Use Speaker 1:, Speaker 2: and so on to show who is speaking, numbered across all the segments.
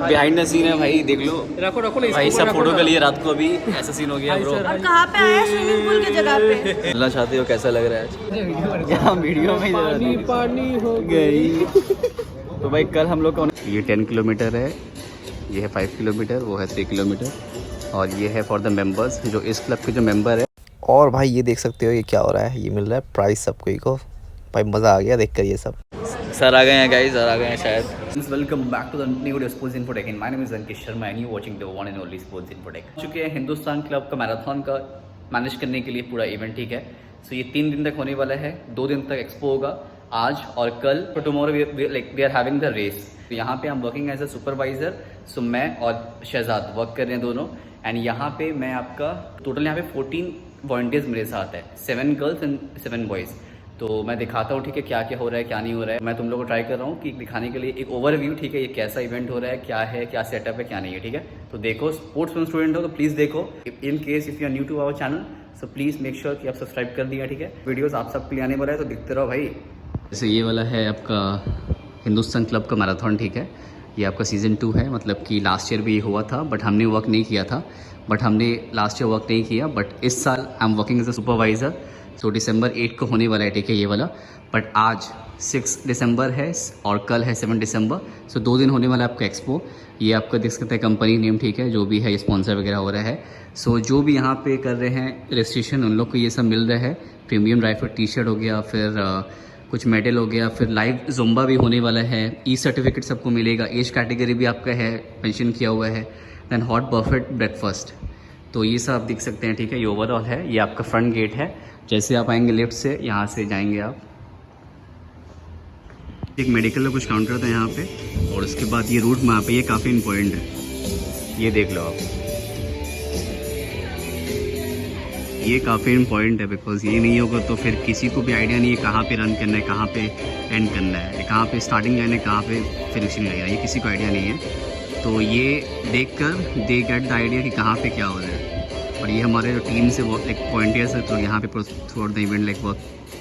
Speaker 1: Behind the scene है भाई, देख लो।
Speaker 2: रखो रखो नहीं
Speaker 1: भाई सब फोटो के लिए रात को अभी ऐसा सीन हो गया ब्रो।
Speaker 3: अब कहाँ पे आए स्विमिंग पूल की जगह पे?
Speaker 1: मिलना चाहते हो, कैसा लग रहा है? यहाँ वीडियो में
Speaker 2: पानी पानी हो
Speaker 1: गई। तो भाई कल हम लोग का ये 10 किलोमीटर है, ये है 5 किलोमीटर, वो है 3 किलोमीटर, और ये है फॉर द मेंबर्स जो इस क्लब के जो मेंबर है।
Speaker 4: और भाई ये देख सकते हो ये क्या हो रहा है, ये मिल रहा है प्राइस सबको को। भाई मज़ा आ गया देखकर ये सब।
Speaker 1: सर आ गए हैं गाइस, सर आ गए हैं शायद। Welcome back to the new video sports infotech. My name is Ankit Sharma and you watching the one and only sports infotech. चुके हैं हिंदुस्तान क्लब का मैराथन का मैनेज करने के लिए पूरा इवेंट, ठीक है। सो ये 3 दिन तक होने वाला है, 2 दिन तक एक्सपो होगा, आज और कल। For tomorrow we are having the race. तो यहाँ पे हम working as a supervisor. So मैं और शहजाद वर्क कर रहे हैं दोनों। एंड यहाँ पे मैं आपका टोटल यहाँ पे 14 वॉलंटियर्स मेरे साथ है, 7 गर्ल्स एंड 7 बॉयज़। तो मैं दिखाता हूँ, ठीक है, क्या क्या हो रहा है क्या नहीं हो रहा है। मैं तुम लोगों को ट्राई कर रहा हूँ कि दिखाने के लिए एक ओवरव्यू, ठीक है, ये कैसा इवेंट हो रहा है, क्या सेटअप है, क्या नहीं है, ठीक है। तो देखो, स्पोर्ट्स स्टूडेंट हो तो प्लीज़ देखो। In case if you are new to our channel so please make sure कि आप सब्सक्राइब कर दिया, ठीक है। वीडियोज़ आप सबके लिए आने वाला है तो दिखते रहो भाई। जैसे ये वाला है आपका हिंदुस्तान क्लब का मैराथन, ठीक है। ये आपका सीज़न 2 है, मतलब कि लास्ट ईयर भी ये हुआ था बट हमने वर्क नहीं किया था। बट इस साल I am working as a supervisor. तो December 8 को होने वाला है, ठीक है, ये वाला। बट आज 6 दिसंबर है और कल है 7 दिसंबर। सो 2 दिन होने वाला है आपका एक्सपो। ये आपका देख सकते हैं कंपनी नेम, ठीक है, जो भी है स्पॉन्सर वगैरह हो रहा है। सो जो भी यहाँ पे कर रहे हैं रजिस्ट्रेशन, उन लोग को ये सब मिल रहा है। प्रीमियम राइफल टी-शर्ट हो गया, फिर कुछ मेडल हो गया, फिर लाइव जुम्बा भी होने वाला है, ई सर्टिफिकेट सबको मिलेगा, एज कैटेगरी भी आपका है मेंशन किया हुआ है, देन हॉट बफेट ब्रेकफास्ट। तो ये सब आप देख सकते हैं, ठीक है। ये ओवरऑल है, ये आपका फ्रंट गेट है। जैसे आप आएंगे लेफ्ट से, यहाँ से जाएंगे आप, एक मेडिकल का कुछ काउंटर था यहाँ पे, और उसके बाद ये रूट मैप है, ये काफ़ी इम्पोर्टेंट है, ये देख लो आप, ये काफ़ी इम्पोर्टेंट है। बिकॉज ये नहीं होगा तो फिर किसी को भी आइडिया नहीं है कहाँ पे रन करना है, कहाँ पे एंड करना है, कहाँ पे स्टार्टिंग लाइन है, कहाँ पे फिनिशिंग लाइन है, ये किसी को आइडिया नहीं है। तो ये देख कर दे गेट द आइडिया कि कहाँ पे क्या हो रहा है। और ये हमारे जो टीम से वो एक पॉइंटर्स है, तो यहाँ पे through out the event like work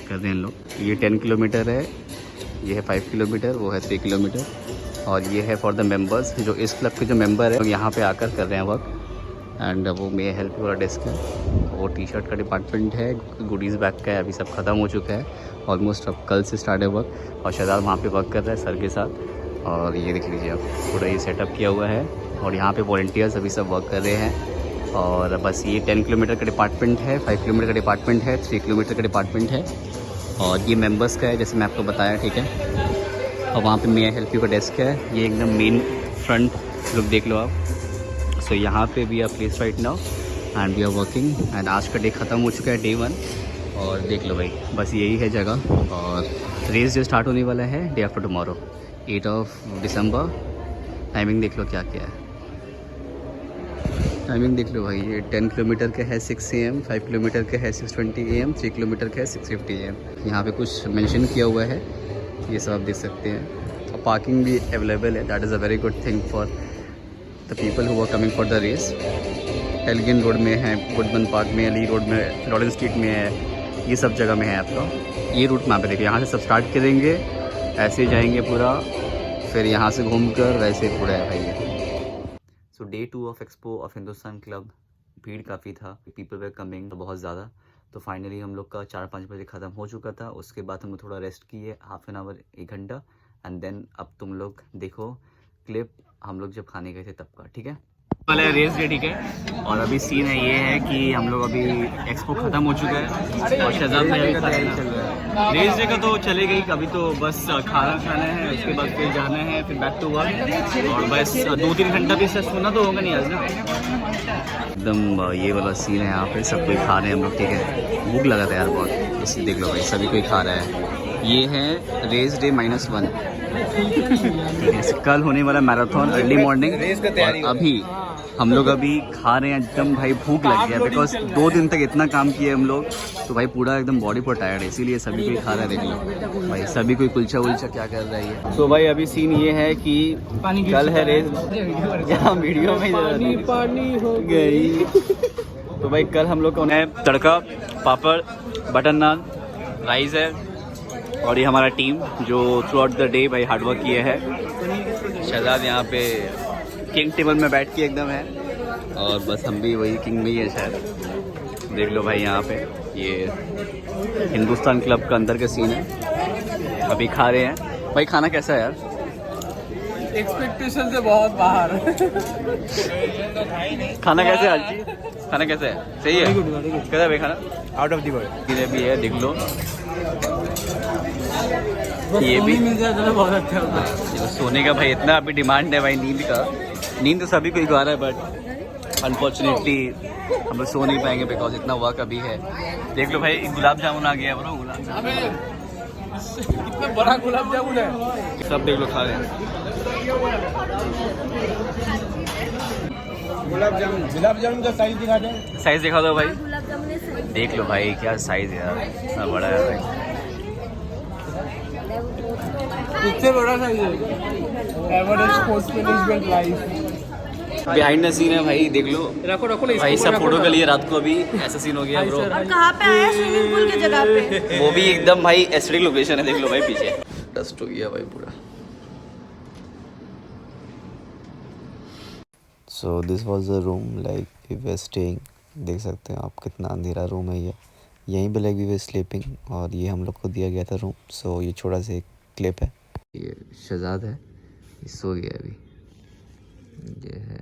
Speaker 1: कर रहे हैं लोग। ये 10 किलोमीटर है, ये है 5 किलोमीटर, वो है 3 किलोमीटर, और ये है फॉर द मेंबर्स जो इस क्लब के जो मेंबर है, यहाँ पे आकर कर रहे हैं वर्क। एंड वो मे हेल्प वाला डेस्क है, वो टी-शर्ट का डिपार्टमेंट है, गुडीज़ बैग का है, अभी सब खत्म हो चुका है ऑलमोस्ट। अब कल से स्टार्ट है वर्क, और शहजाद वहाँ पे वर्क कर रहा है सर के साथ। और ये देख लीजिए आप, पूरा ये सेटअप किया हुआ है, और यहाँ पे वॉलंटियर्स अभी सब वर्क कर रहे हैं। और बस ये 10 किलोमीटर का डिपार्टमेंट है, 5 किलोमीटर का डिपार्टमेंट है, 3 किलोमीटर का डिपार्टमेंट है, और ये मेंबर्स का है जैसे मैं आपको बताया, ठीक है। और वहाँ पे मे आई हेल्प यू का डेस्क है, ये एकदम मेन फ्रंट लुक देख लो आप। सो यहाँ पे we are place right now and we are working. And आज का डे ख़त्म हो चुका है, डे 1, और देख लो भाई, बस यही है जगह। और रेस जो स्टार्ट होने वाला है डे आफ्टर टुमारो 8 दिसंबर। टाइमिंग देख लो क्या क्या है, टाइमिंग देख लो भाई। ये 10 किलोमीटर का है 6 AM, 5 किलोमीटर का है 6:20 AM, 3 किलोमीटर का है 6:50 AM। यहाँ पे कुछ मेंशन किया हुआ है, ये सब आप देख सकते हैं। और पार्किंग भी अवेलेबल है, that is a very good thing for the people who are coming for the race. Elgin road में है, गुडमन पार्क में, अली रोड में, लॉरेंस स्ट्रीट में है, ये सब जगह में है आपका। ये रूट मैप है, देखिए, यहाँ से सब स्टार्ट करेंगे, ऐसे जाएंगे पूरा, फिर यहाँ से घूमकर वैसे पूरा है भाई। So day 2 of expo of Hindustan club, भीड़ काफ़ी था, पीपल वे कमिंग बहुत ज़्यादा। तो फाइनली हम लोग का 4-5 बजे ख़त्म हो चुका था। उसके बाद हम लोग थोड़ा रेस्ट किए, हाफ एन आवर, 1 घंटा, एंड देन अब तुम लोग देखो क्लिप हम लोग जब खाने गए थे तब का, ठीक है। वाला है रेस डे, ठीक है। और अभी सीन है ये है कि हम लोग अभी एक्सपो ख़त्म हो चुका है, और शहजाद में अभी खाना चल रहा है। रेस डे का तो चले गई, अभी तो बस खाना खाना है, उसके बाद फिर जाना है, फिर बैक टू वर्क, और बस 2-3 घंटा भी सर सोना तो होगा नहीं आज ना। एकदम ये वाला सीन है, यहाँ पे सब कोई खा रहे हैं हम लोग, ठीक है। भूख लगा था यार बहुत, इसी देख लो भाई, सभी कोई खा रहा है। ये है रेस डे -1, ठीक है। कल होने वाला मैराथन अर्ली मॉर्निंग, और अभी हम लोग अभी खा रहे हैं एकदम भाई, भूख लग गया बिकॉज 2 दिन तक इतना काम किया हम लोग, तो भाई पूरा एकदम बॉडी पर टायर्ड है, इसीलिए सभी कोई खा रहा है। देख लो भाई, सभी कोई कुलचा वुलचा क्या कर रहा है। तो भाई अभी सीन ये है कि कल है रेस, यहाँ वीडियो में पानी हो गई। तो भाई कल हम लोग को तड़का, पापड़, बटर नान, राइस है, और ये हमारा टीम जो थ्रू आउट द डे भाई हार्डवर्क किए है। शहजाद यहाँ पे किंग टेबल में बैठ के एकदम है, और बस हम भी वही किंग में ही है शायद। देख लो भाई यहाँ पे ये हिंदुस्तान क्लब का अंदर का सीन है, अभी खा रहे हैं। भाई खाना कैसा है यार?
Speaker 2: एक्सपेक्टेशन से बहुत बाहर।
Speaker 1: खाना कैसे है आजी? खाना कैसे है? सही है? कैसा है भाई खाना?
Speaker 2: Out of the world.
Speaker 1: ये भी है, देख लो ये भी
Speaker 2: मिल जाए तो बहुत अच्छा होता है।
Speaker 1: ये सोने का भाई इतना अभी डिमांड है भाई नींद का। नींद तो सभी को ही आ रहा है, बट अनफॉर्चुनेटली हम लोग सो नहीं पाएंगे बिकॉज इतना वर्क अभी है। देख लो भाई गुलाब जामुन आ गया है ब्रो, गुलाब जामुन
Speaker 2: कितना बड़ा गुलाब जामुन है।
Speaker 1: सब देख लो खा रहे हैं।
Speaker 2: गुलाब जामुन का साइज दिखा दे।
Speaker 1: साइज दिखा दो भाई।
Speaker 3: गुलाब जामुन है
Speaker 1: देख लो भाई क्या साइज है यार, इतना बड़ा है भाई।
Speaker 2: इससे बड़ा साइज है। Average post management life.
Speaker 1: Behind the scene है भाई, देख लो
Speaker 2: रखो रखो ना
Speaker 1: भाई, सब फोटो के लिए रात को अभी ऐसा सीन हो गया ब्रो।
Speaker 3: और कहाँ पे आया स्विमिंग पूल की जगह पे।
Speaker 1: वो भी एकदम भाई एस्थेटिक लोकेशन है, देख लो भाई पीछे डस्ट हो गया भाई पूरा।
Speaker 4: So this was the room like we were staying. देख सकते हैं आप कितना अंधेरा रूम है ये। यहीं पे लाइक वी वर स्लीपिंग, और ये हम लोग को दिया गया था रूम। सो ये छोटा सा एक क्लिप है।
Speaker 1: ये शहजाद है, ये सो गया अभी। ये है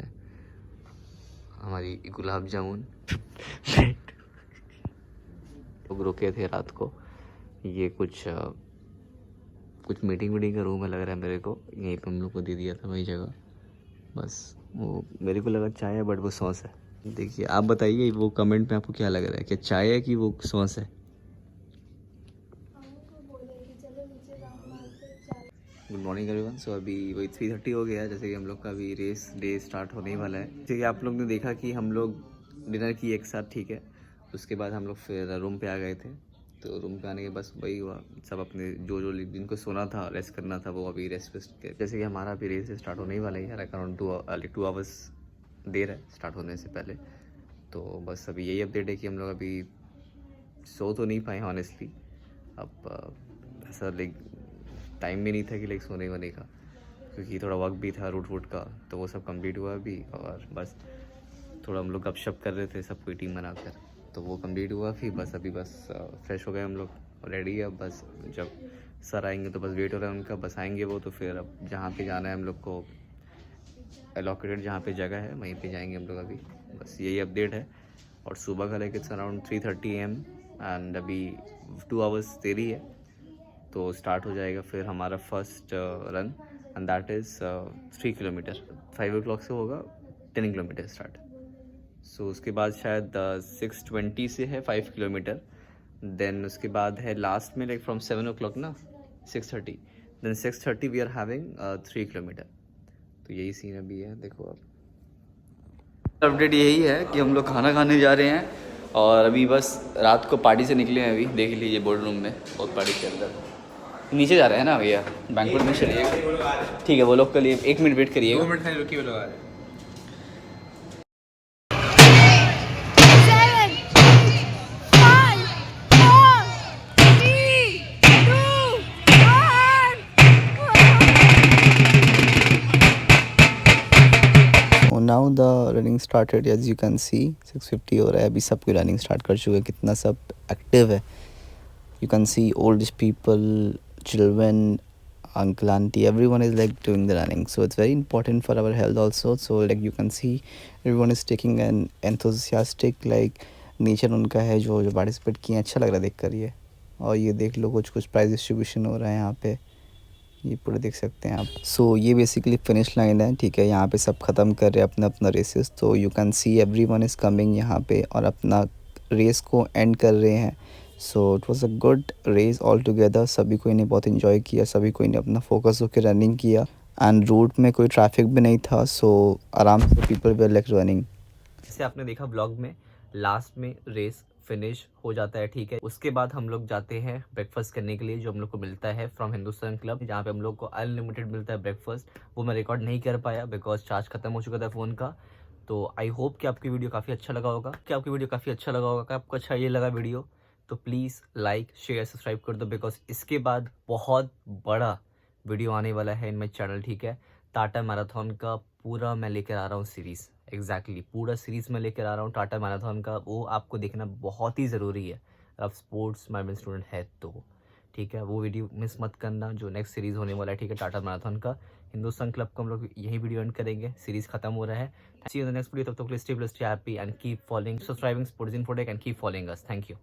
Speaker 1: हमारी गुलाब जामुन। लोग रुके थे रात को। ये कुछ मीटिंग वीटिंग का रूम है लग रहा है मेरे को। यहीं पे हम लोग को दे दिया था वही जगह। बस वो मेरे को लगा चाय है, बट वो सॉस है। देखिए आप बताइए वो कमेंट में आपको क्या लग रहा है, क्या चाय है कि वो सॉस है? Good morning everyone. सो अभी वही 3:30 हो गया है, जैसे कि हम लोग का अभी रेस डे स्टार्ट होने ही वाला है। जैसे कि आप लोग ने देखा कि हम लोग डिनर किए एक साथ, ठीक है। उसके बाद हम लोग फिर रूम पे आ गए थे। तो रूम पे आने के बस वही हुआ, सब अपने जो जिनको सोना था, रेस्ट करना था, वो अभी रेस्ट के। जैसे कि हमारा अभी रेस स्टार्ट होने ही वाला है यार, अराउंड 2 आवर्स देर है स्टार्ट होने से पहले। तो बस अभी यही अपडेट है कि हम लोग अभी सो तो नहीं पाए ऑनेस्टली। अब ऐसा लाइक टाइम भी नहीं था कि लाइक सोने वोने का, क्योंकि थोड़ा वर्क भी था रूट का, तो वो सब कंप्लीट हुआ अभी। और बस थोड़ा हम लोग गपशप कर रहे थे सब कोई टीम बनाकर, तो वो कंप्लीट हुआ। फिर बस अभी बस फ्रेश हो गए हम लोग, रेडी है। अब बस जब सर आएंगे तो बस वेट हो रहा है उनका, बस आएंगे वो तो फिर अब जहाँ पे जाना है हम लोग को, एलोकेटेड जहाँ पे जगह है वहीं पे जाएंगे हम लोग अभी। बस यही अपडेट है। और सुबह का like it's around 3:30 AM and अभी 2 आवर्स देरी है, तो स्टार्ट हो जाएगा फिर हमारा first run, and that is 3 kilometre. 5 o'clock से होगा 10 किलोमीटर स्टार्ट। सो उसके बाद शायद 6:20 से है 5 किलोमीटर। देन उसके बाद है लास्ट में लाइक फ्रॉम 7 o'clock ना 6:30, then 6:30 we are having 3 kilometre. तो यही सीन अभी है। देखो अब अपडेट यही है कि हम लोग खाना खाने जा रहे हैं, और अभी बस रात को पार्टी से निकले हैं। अभी देख लीजिए बोर्ड रूम में और पार्टी के अंदर नीचे जा रहे हैं ना भैया, बैंकवेट में चलिए। ठीक है वो लोग के लिए 1 मिनट वेट करिएगा।
Speaker 2: 2 मिनट खाली रुकिए, वो लोग आ रहे हैं।
Speaker 3: 7, 6, 5, 4, 3, 2, 1।
Speaker 4: Now the running started, as you can see 6:50 हो रहा है। अभी सब कोई रनिंग स्टार्ट कर चुके हैं। कितना सब एक्टिव है, you can C old people, children, uncle, auntie, everyone is like doing the running. So it's very important for our health also. So like you can see everyone is taking an enthusiastic like nature उनका है जो participate किए। अच्छा लग रहा है देख कर ये। और ये देख लो कुछ प्राइज डिस्ट्रीब्यूशन हो रहा है यहाँ पे, ये पूरे देख सकते हैं आप। सो ये बेसिकली फिनिश लाइन है, ठीक है। यहाँ पे सब ख़त्म कर रहे हैं अपना अपना रेसेस। तो you can see everyone is coming यहाँ पे और अपना रेस को एंड कर रहे हैं। So it was a good race all together. सभी कोई ने बहुत इन्जॉय किया, सभी कोई ने अपना फोकस होकर रनिंग किया, एंड रूट में कोई ट्रैफिक भी नहीं था। सो आराम से पीपल वर लाइक रनिंग।
Speaker 1: जैसे आपने देखा ब्लॉग में, लास्ट में रेस फिनिश हो जाता है, ठीक है। उसके बाद हम लोग जाते हैं ब्रेकफास्ट करने के लिए, जो हम लोग को मिलता है फ्रॉम हिंदुस्तान क्लब, जहाँ पे हम लोग को अनलिमिटेड मिलता है ब्रेकफास्ट। वो मैं रिकॉर्ड नहीं कर पाया बिकॉज चार्ज खत्म हो चुका था फ़ोन का। तो आई होप कि आपकी वीडियो काफ़ी अच्छा लगा होगा, कि आपको अच्छा ये लगा वीडियो तो प्लीज़ लाइक शेयर सब्सक्राइब कर दो, बिकॉज इसके बाद बहुत बड़ा वीडियो आने वाला है इन माई चैनल, ठीक है। टाटा मैराथन का
Speaker 5: पूरा मैं लेकर आ रहा हूँ सीरीज़, एग्जैक्टली पूरा सीरीज़ मैं लेकर आ रहा हूँ टाटा मैराथन का। वो आपको देखना बहुत ही ज़रूरी है अगर आप स्पोर्ट्स मैनेजमेंट स्टूडेंट है तो, ठीक है। वो वीडियो मिस मत करना जो नेक्स्ट सीरीज़ होने वाला है, ठीक है, टाटा मैराथन का। हिंदुस्तान क्लब को हम लोग यही वीडियो एंड करेंगे, सीरीज़ खत्म हो रहा है। See you in the next video, तब तक stay blessed, stay happy and keep following, subscribing sports infotech and keep following us. Thank you.